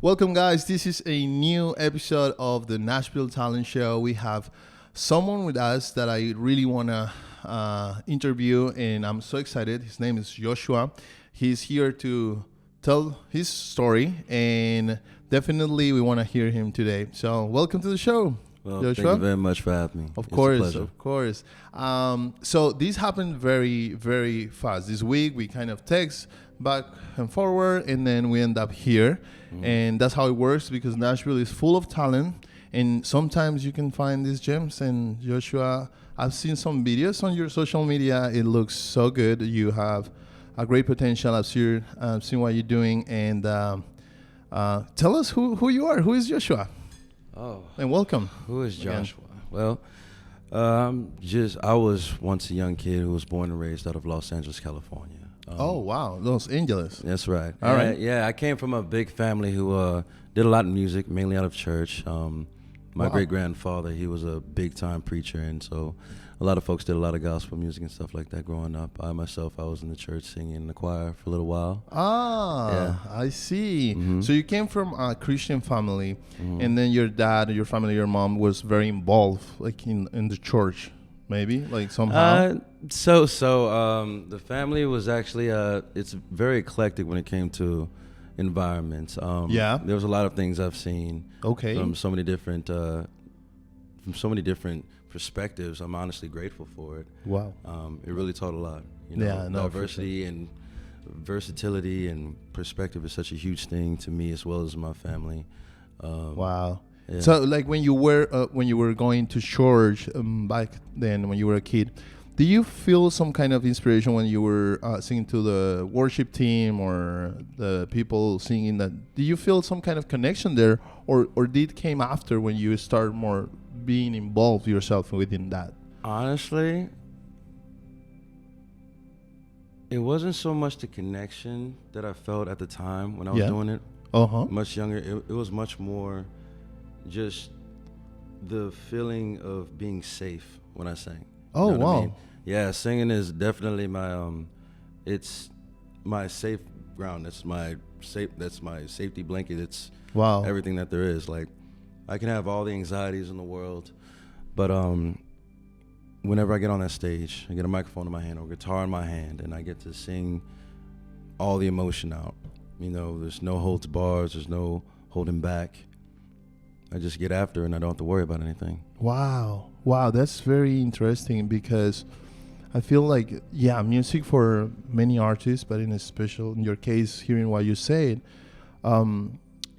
Welcome, guys. This is a new episode of the Nashville Talent Show. We have someone with us that I really want to interview, and I'm so excited. His name is Joshua. He's here to tell his story, and definitely we want to hear him today. So, welcome to the show. Well, Joshua. thank you very much for having me. Of It's course, a pleasure. of course. So this happened very, very fast. This week we kind of text back and forward, and then we end up here. And that's how it works because Nashville is full of talent, and sometimes you can find these gems. And Joshua, I've seen some videos on your social media. It looks so good. You have a great potential. I've seen what you're doing, and tell us who you are. Who is Joshua? Oh, And welcome. who is Again. Joshua? Well, I was once a young kid who was born and raised out of Los Angeles, California. Oh, wow. Los Angeles. That's right. All right. Yeah, I came from a big family who did a lot of music, mainly out of church. My Wow. great-grandfather, he was a big-time preacher, and so a lot of folks did a lot of gospel music and stuff like that growing up. I myself, I was in the church singing in the choir for a little while. Ah, I see. Mhm. So you came from a Christian family, and then your dad, your family, your mom was very involved, like in the church, maybe, like somehow. The family was actually it's very eclectic when it came to environments. Yeah. There was a lot of things I've seen Okay. from so many different perspectives. I'm honestly grateful for it. Wow. It really taught a lot. Yeah, no, for Diversity and versatility and perspective is such a huge thing to me as well as my family. Wow. Yeah. So, like when you were going to church back then, when you were a kid, do you feel some kind of inspiration when you were singing to the worship team or the people singing that? Do you feel some kind of connection there, or did it came after when you start more being involved yourself within that? Honestly, it wasn't so much the connection that I felt at the time when I was Yeah. doing it. Uh-huh. Much younger, it was much more just the feeling of being safe when I sang. Oh, You know what I wow. mean? Yeah, singing is definitely my it's my safe ground. That's my safety blanket. It's Wow. everything that there is. Like, I can have all the anxieties in the world, but whenever I get on that stage, I get a microphone in my hand or a guitar in my hand, and I get to sing all the emotion out. There's no holds bars, there's no holding back. I just get after it, and I don't have to worry about anything. Wow. Wow, that's very interesting because I feel like, music for many artists, but in your case, hearing what you said,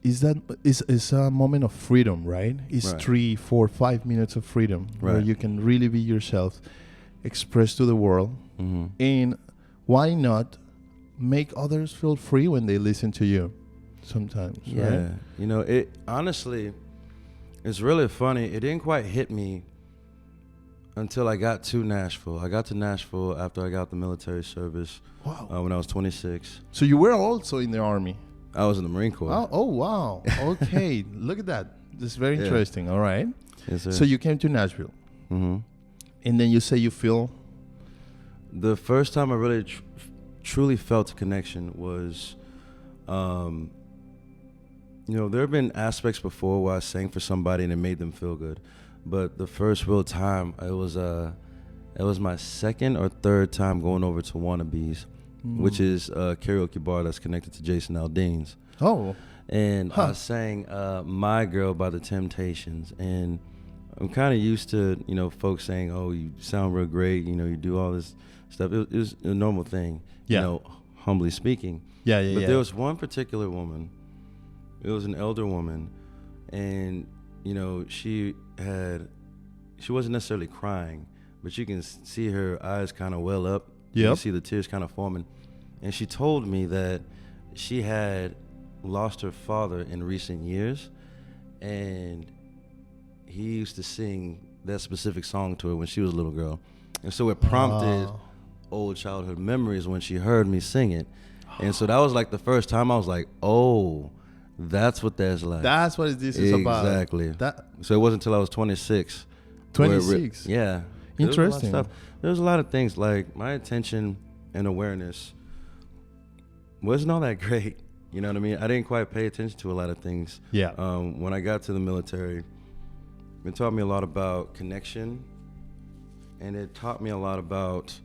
is a moment of freedom, right? It's Right. 3, 4, 5 minutes of freedom where Right. you can really be yourself, express to the world, Mm-hmm. and why not make others feel free when they listen to you sometimes, right? Yeah. It honestly, it's really funny. It didn't quite hit me until I got to Nashville. I got to Nashville after I got the military service Wow. when I was 26. So you were also in the army. I was in the Marine Corps. Oh, wow. Okay. Look at that. This is very Yeah. interesting. All right. Yes, sir. So you came to Nashville, Mm-hmm. and then you say you feel. The first time I really truly felt a connection was, there have been aspects before where I sang for somebody and it made them feel good, but the first real time, it was my second or third time going over to Wannabes, which is a karaoke bar that's connected to Jason Aldean's. Oh, And I sang My Girl by the Temptations. And I'm kind of used to, folks saying, oh, you sound real great, you do all this stuff. It was a normal thing, Yeah. humbly speaking. yeah. But there was one particular woman, it was an elder woman, and, she wasn't necessarily crying, but you can see her eyes kind of well up. You Yep. can see the tears kind of forming. And she told me that she had lost her father in recent years, and he used to sing that specific song to her when she was a little girl. And so it prompted Oh. old childhood memories when she heard me sing it. And so that was like the first time I was like, oh, that's what that's like. That's what this is about. Exactly. That So it wasn't until I was 26. where it 26. Yeah. Interesting. There was a lot of things, like my attention and awareness wasn't all that great You know what I mean? I didn't quite pay attention to a lot of things. Yeah. When I got to the military, it taught me a lot about connection, and it taught me a lot about,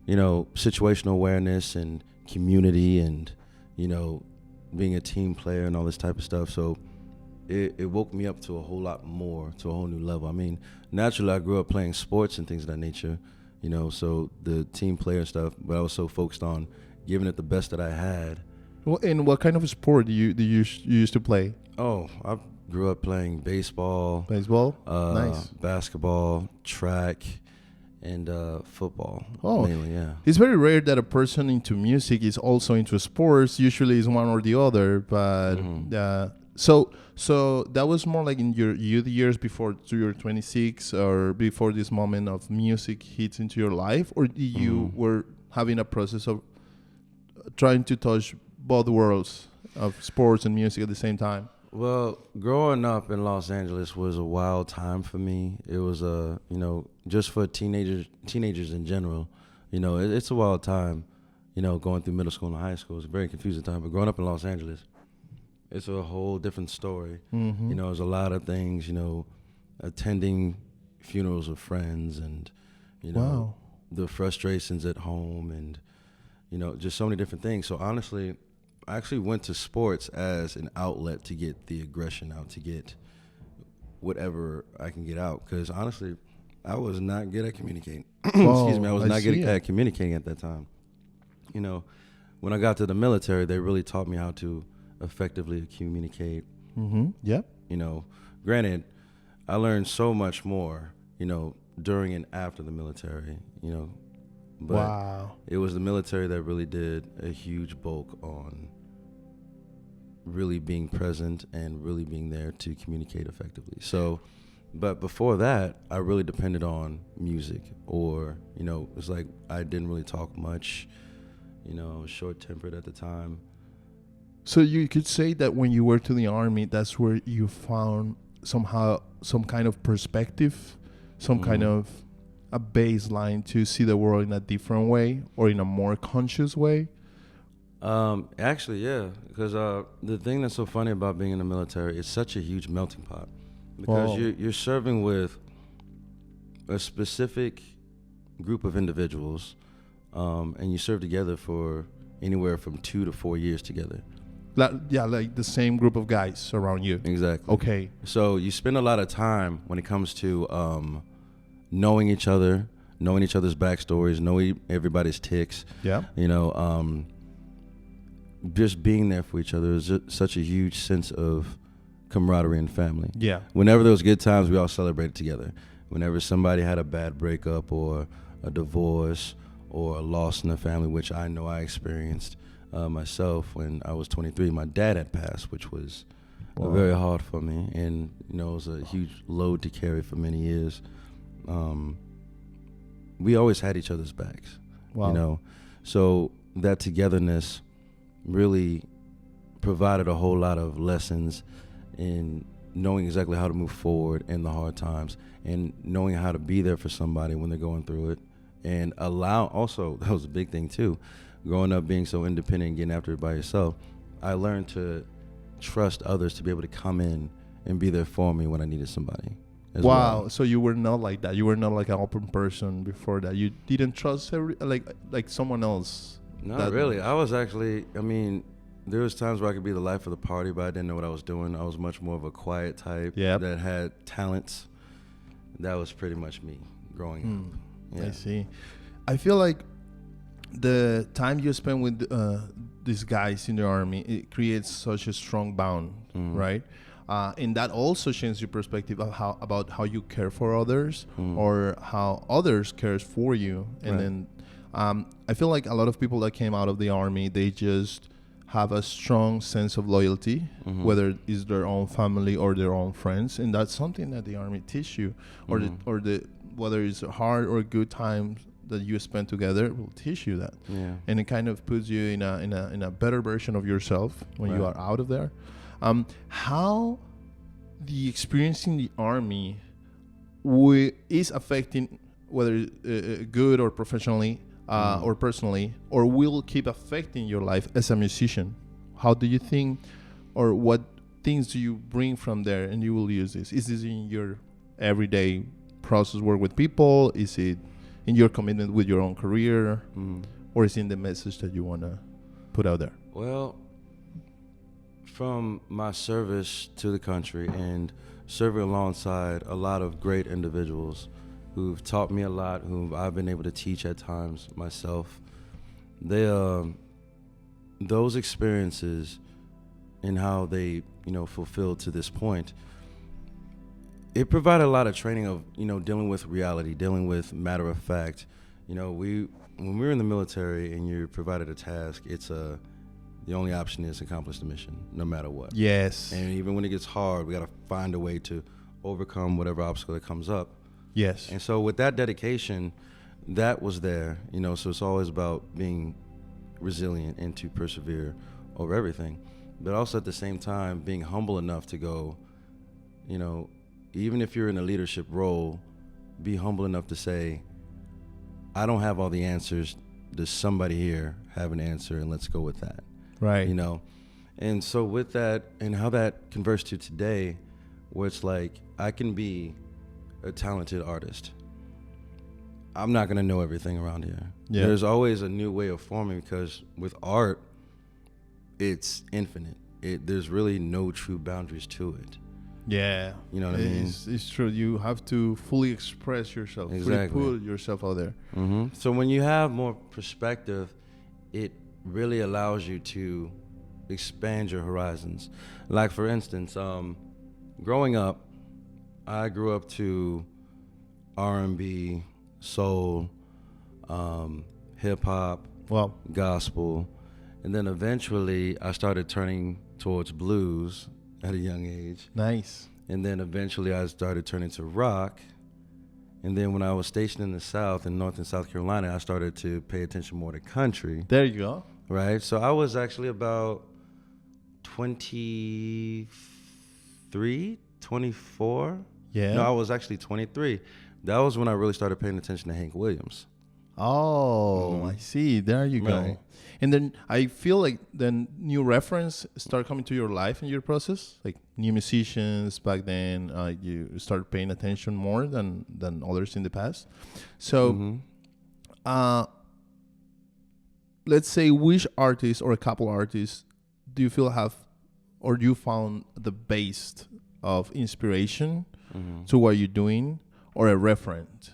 situational awareness and community and, being a team player and all this type of stuff. So it woke me up to a whole lot more, to a whole new level. I mean, naturally, I grew up playing sports and things of that nature, so the team player stuff, but I was so focused on giving it the best that I had. Well, and what kind of sport you used to play? Oh, I grew up playing baseball. Baseball? Nice. Basketball, track, and football. Oh, mainly, yeah. It's very rare that a person into music is also into sports. Usually it's one or the other, but so that was more like in your youth years before you're 26 or before this moment of music hits into your life, or you were having a process of trying to touch both worlds of sports and music at the same time? Well, growing up in Los Angeles was a wild time for me. It was just for teenagers in general, it's a wild time, going through middle school and high school. It's a very confusing time, but growing up in Los Angeles, it's a whole different story. There's a lot of things, attending funerals of friends and, Wow. the frustrations at home and, just so many different things. So honestly, I actually went to sports as an outlet to get the aggression out, to get whatever I can get out. Because honestly, I was not good at communicating. Excuse me, I was not good at communicating at that time. When I got to the military, they really taught me how to effectively communicate. Yeah. Granted, I learned so much more, during and after the military, but wow. It was the military that really did a huge bulk on really being present and really being there to communicate effectively. So, but before that, I really depended on music, or, it's like I didn't really talk much, short-tempered at the time. So you could say that when you were to the Army, that's where you found somehow some kind of perspective, some kind of a baseline to see the world in a different way or in a more conscious way? Actually, yeah, because the thing that's so funny about being in the military, it's such a huge melting pot, because you're serving with a specific group of individuals, and you serve together for anywhere from 2 to 4 years together. Like the same group of guys around you. Exactly. Okay. So you spend a lot of time when it comes to knowing each other, knowing each other's backstories, knowing everybody's ticks. Yeah. Just being there for each other is just such a huge sense of camaraderie and family. Yeah. Whenever there was good times, we all celebrated together. Whenever somebody had a bad breakup or a divorce or a loss in the family, which I know I experienced myself when I was 23, my dad had passed, which was very hard for me, and it was a huge load to carry for many years. We always had each other's backs. Wow. So that togetherness really provided a whole lot of lessons in knowing exactly how to move forward in the hard times, and knowing how to be there for somebody when they're going through it, and also, that was a big thing too, growing up being so independent and getting after it by yourself, I learned to trust others to be able to come in and be there for me when I needed somebody. Wow. Well. So you were not like that. You were not like an open person before that. You didn't trust like someone else. Not really. I was actually, there was times where I could be the life of the party, but I didn't know what I was doing. I was much more of a quiet type that had talents. That was pretty much me growing up. Yeah. I see. I feel like the time you spend with these guys in the Army, it creates such a strong bond, right? And that also changes your perspective of about how you care for others or how others cares for you. And then I feel like a lot of people that came out of the Army, they just have a strong sense of loyalty, whether it's their own family or their own friends, and that's something that the Army teach you, or whether it's hard or good times that you spend together will teach you that, and it kind of puts you in a better version of yourself when you are out of there. How the experience in the Army is affecting, whether good or professionally or personally, or will keep affecting your life as a musician how do you think, or what things do you bring from there and you will use this? Is this in your everyday process work with people? Is it in your commitment with your own career? Or is it in the message that you want to put out there? Well, from my service to the country and serving alongside a lot of great individuals who've taught me a lot, whom I've been able to teach at times myself, those experiences and how they, fulfilled to this point, it provided a lot of training of, dealing with reality, dealing with matter of fact. When we were in the military and you're provided a task, it's the only option is to accomplish the mission, no matter what. Yes. And even when it gets hard, we got to find a way to overcome whatever obstacle that comes up. Yes. And so with that dedication, that was there, so it's always about being resilient and to persevere over everything. But also at the same time, being humble enough to go, even if you're in a leadership role, be humble enough to say, I don't have all the answers. Does somebody here have an answer? And let's go with that. Right. And so with that and how that converts to today, where it's like, I can be a talented artist. I'm not going to know everything around here. Yeah. There's always a new way of forming, because with art, it's infinite. There's really no true boundaries to it. Yeah. You know what I mean? It's true. You have to fully express yourself. Exactly. Fully put yourself out there. Mm-hmm. So when you have more perspective, it really allows you to expand your horizons. Like, for instance, growing up, I grew up to R&B, soul, hip-hop, gospel, and then eventually I started turning towards blues at a young age. Nice. And then eventually I started turning to rock. And then when I was stationed in the South, in North and South Carolina, I started to pay attention more to country. There you go. Right? So I was actually about 23, 24. Yeah. No, I was actually 23. That was when I really started paying attention to Hank Williams. Oh, I see. There you go. And then I feel like then new reference start coming to your life in your process, like new musicians back then. You start paying attention more than others in the past. So, let's say, which artist or a couple artists do you feel have, or you found the base of inspiration to what you're doing, or a reference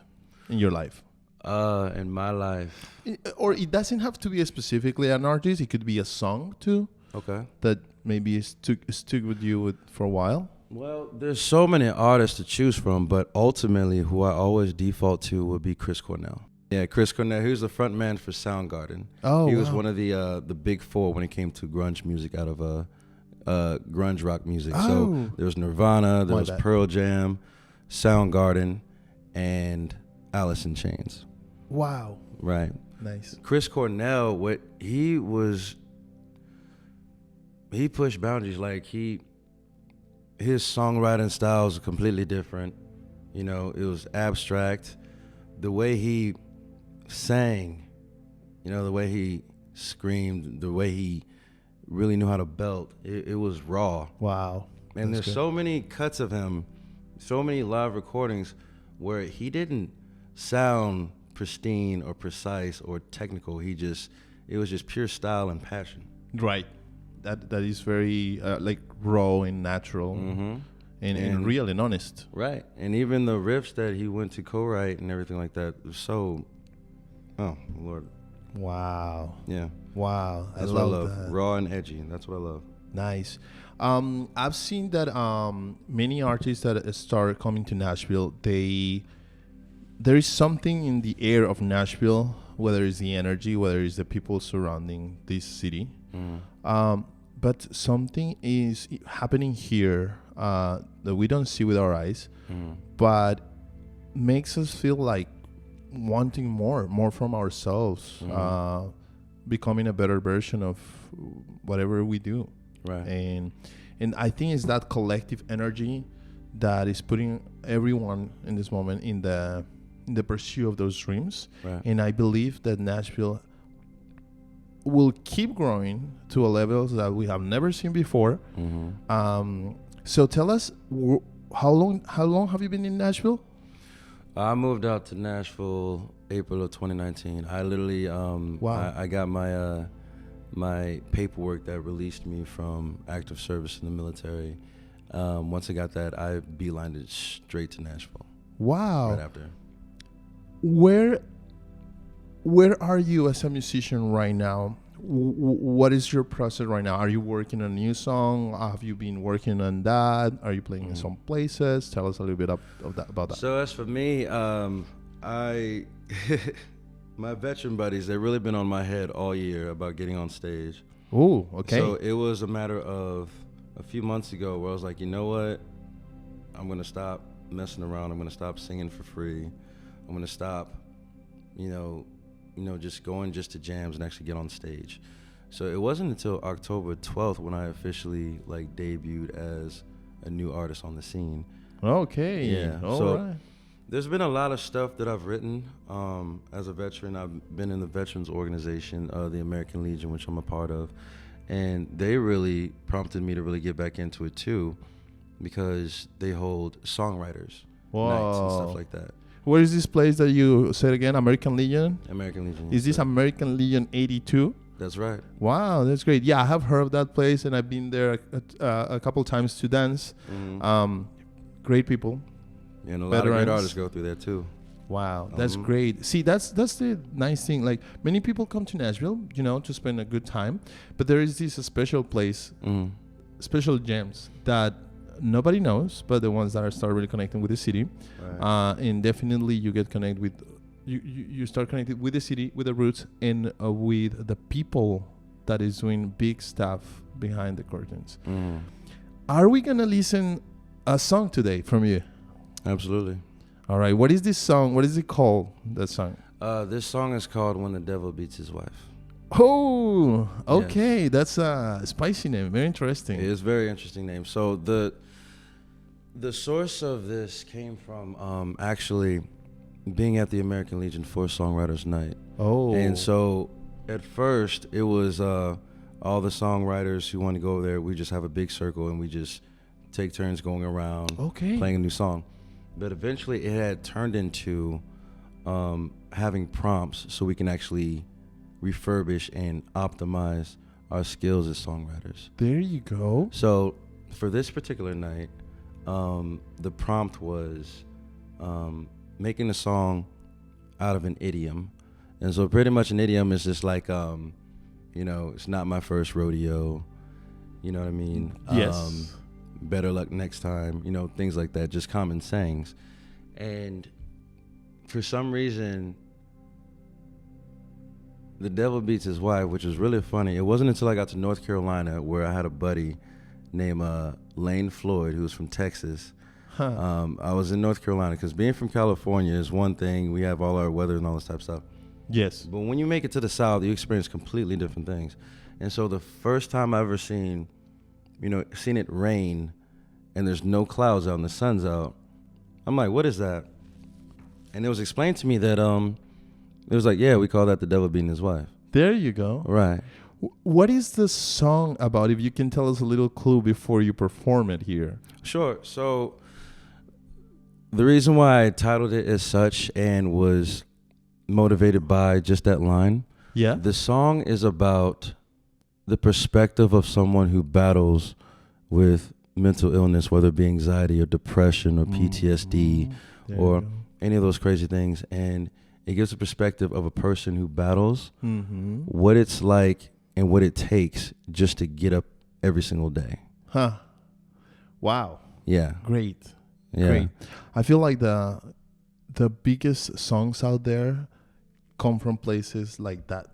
in your life? In my life. Or it doesn't have to be specifically an artist. It could be a song too. Okay. That maybe stuck with you for a while. Well, there's so many artists to choose from, but ultimately who I always default to would be Chris Cornell. Yeah, Chris Cornell. He was the front man for Soundgarden. Oh, he was one of the big four when it came to grunge music out of grunge rock music. Oh. So there was Nirvana, there was Pearl Jam, Soundgarden, and Alice in Chains. Wow. Right. Nice. Chris Cornell, he pushed boundaries. Like his songwriting style was completely different. It was abstract. The way he sang, the way he screamed, the way he really knew how to belt, it was raw. Wow. And there's so many cuts of him, so many live recordings where he didn't sound pristine or precise or technical. It was just pure style and passion. Right. That is very like raw and natural, and real and honest. Right. And even the riffs that he went to co-write and everything like that was so, oh Lord. Wow. Yeah. Wow. That's what I love. That. Raw and edgy. That's what I love. Nice. I've seen that many artists that start coming to Nashville, there is something in the air of Nashville, whether it's the energy, whether it's the people surrounding this city. But something is happening here that we don't see with our eyes, but makes us feel like wanting more from ourselves, becoming a better version of whatever we do. Right. And I think it's that collective energy that is putting everyone in this moment in the pursuit of those dreams. Right. And I believe that Nashville will keep growing to a level that we have never seen before. So tell us, how long have you been in Nashville? I moved out to Nashville April of 2019. I literally, I got my paperwork that released me from active service in the military. Once I got that, I beelined it straight to Nashville. Wow. Right after. Where are you as a musician right now? What is your process right now? Are you working on a new song? Have you been working on that? Are you playing in some places? Tell us a little bit about that. So as for me, my veteran buddies, they've really been on my head all year about getting on stage. Oh, okay. So it was a matter of a few months ago where I was like, you know what? I'm going to stop messing around. I'm going to stop singing for free. I'm going to stop, just going just to jams and actually get on stage. So it wasn't until October 12th when I officially debuted as a new artist on the scene. Okay. Yeah. All right. There's been a lot of stuff that I've written as a veteran. I've been in the veterans organization, the American Legion, which I'm a part of. And they really prompted me to really get back into it too, because they hold songwriters nights and stuff like that. Where is this place that you said again? American Legion? American Legion. Is this American Legion 82? That's right. Wow, that's great. Yeah, I have heard of that place, and I've been there a couple times to dance. Great people. Yeah, and a lot of great artists go through there too. Wow, that's great. See, that's the nice thing. Like, many people come to Nashville, to spend a good time, but there is this special place, special gems that nobody knows, but the ones that are start really connecting with the city. Right. And definitely you get connected with, you start connected with the city, with the roots, and with the people that is doing big stuff behind the curtains. Are we gonna listen a song today from you? Absolutely. All right. What is this song? What is it called, that song? This song is called When the Devil Beats His Wife. Oh, okay. Yes. That's a spicy name. Very interesting. It is a very interesting name. So the source of this came from actually being at the American Legion for Songwriters Night. Oh. And so at first it was all the songwriters who wanted to go over there. We just have a big circle and we just take turns going around playing a new song. But eventually it had turned into having prompts so we can actually refurbish and optimize our skills as songwriters. There you go. So for this particular night, the prompt was making a song out of an idiom. And so pretty much an idiom is just like, it's not my first rodeo. You know what I mean? Yes. Better luck next time, things like that, just common sayings. And for some reason, the devil beats his wife, which was really funny. It wasn't until I got to North Carolina where I had a buddy named Lane Floyd, who was from Texas. I was in North Carolina because being from California is one thing. We have all our weather and all this type of stuff. Yes. But when you make it to the South, you experience completely different things. And so the first time I ever seen it rain and there's no clouds out and the sun's out, I'm like, what is that? And it was explained to me that it was like, yeah, we call that the devil beating his wife. There you go. Right. What is the song about, if you can tell us a little clue before you perform it here? Sure. So the reason why I titled it as such and was motivated by just that line, the song is about the perspective of someone who battles with mental illness, whether it be anxiety or depression or PTSD or any of those crazy things. And it gives a perspective of a person who battles what it's like and what it takes just to get up every single day. Huh. Wow. Yeah. Great. Yeah. Great. I feel like the biggest songs out there come from places like that.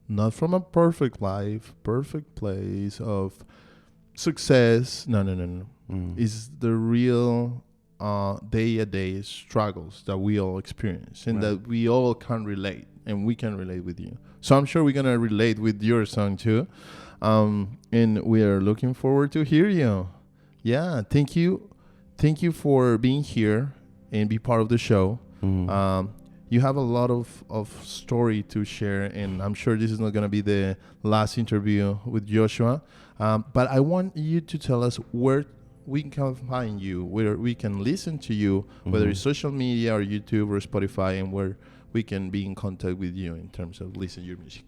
Not from a perfect life, perfect place of success. No. It's the real day-to-day struggles that we all experience and that we all can relate, and we can relate with you. So I'm sure we're going to relate with your song too. And we are looking forward to hear you. Yeah, thank you. Thank you for being here and be part of the show. you have a lot of story to share, and I'm sure this is not going to be the last interview with Joshua. But I want you to tell us where we can find you, where we can listen to you, whether it's social media or YouTube or Spotify, and where we can be in contact with you in terms of listening to your music.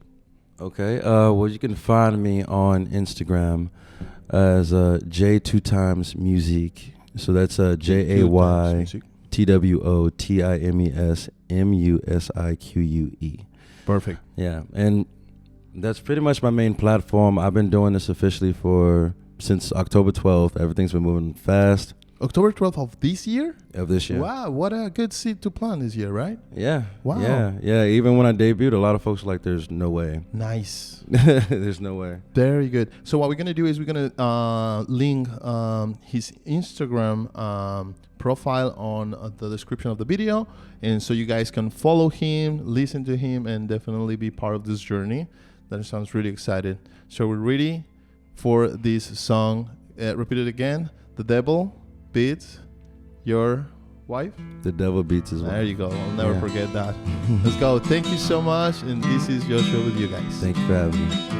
Okay. Well, you can find me on Instagram as J2Times Music. So that's JayTwotimesMusique. Perfect. Yeah, and that's pretty much my main platform. I've been doing this officially since October 12th. Everything's been moving fast. October 12th of this year? Of this year. Wow, what a good seed to plant this year, right? Yeah. Wow. Yeah. Even when I debuted, a lot of folks were like, there's no way. Nice. There's no way. Very good. So what we're going to do is we're going to link his Instagram profile on the description of the video. And so you guys can follow him, listen to him, and definitely be part of this journey. That sounds really excited. So we're ready for this song. Repeat it again. The Devil Beats Your Wife. The Devil Beats His Wife. There you go. I'll never forget that. Let's go. Thank you so much. And this is Joshua with you guys. Thank you for having me. Yes.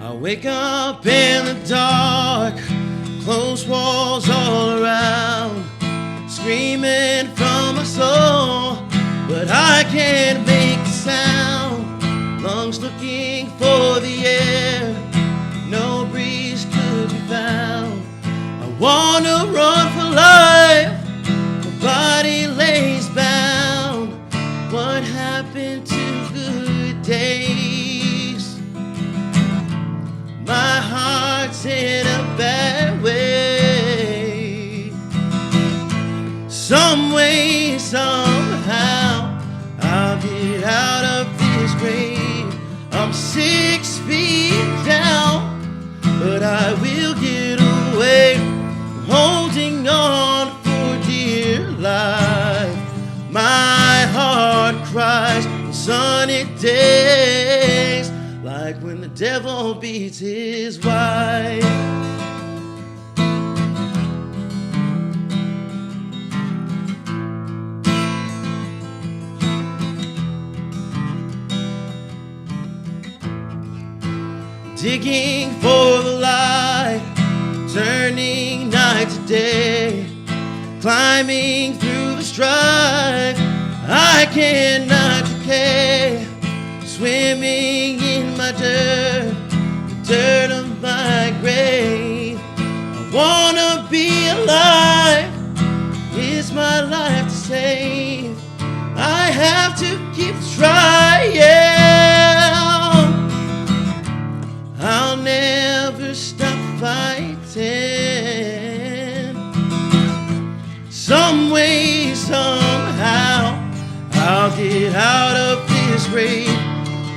I wake up in the dark, closed walls all around, screaming from my soul, but I can't make a sound. Lungs looking for the air, no breeze could be found. I wanna run for life, my body lays bound. What happened to good days? My heart's in a bad way. Some way, somehow, I'll get out of this grave. I'm 6 feet down, but I will get away. Holding on for dear life. My heart cries on sunny days, like when the devil beats his wife. Digging for the light, turning night to day, climbing through the strife, I cannot decay, swimming in my dirt, the dirt of my grave. I wanna be alive, it's my life to save, I have to keep trying. I'll never stop fighting. Some way, somehow, I'll get out of this grave.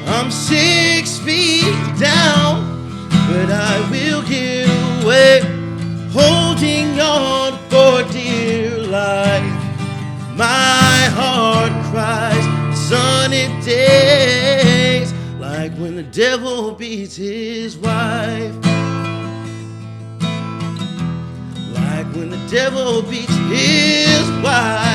I'm 6 feet down, but I will get away. Holding on for dear life. My heart cries sunny days, like when the devil beats his wife. Like when the devil beats his wife.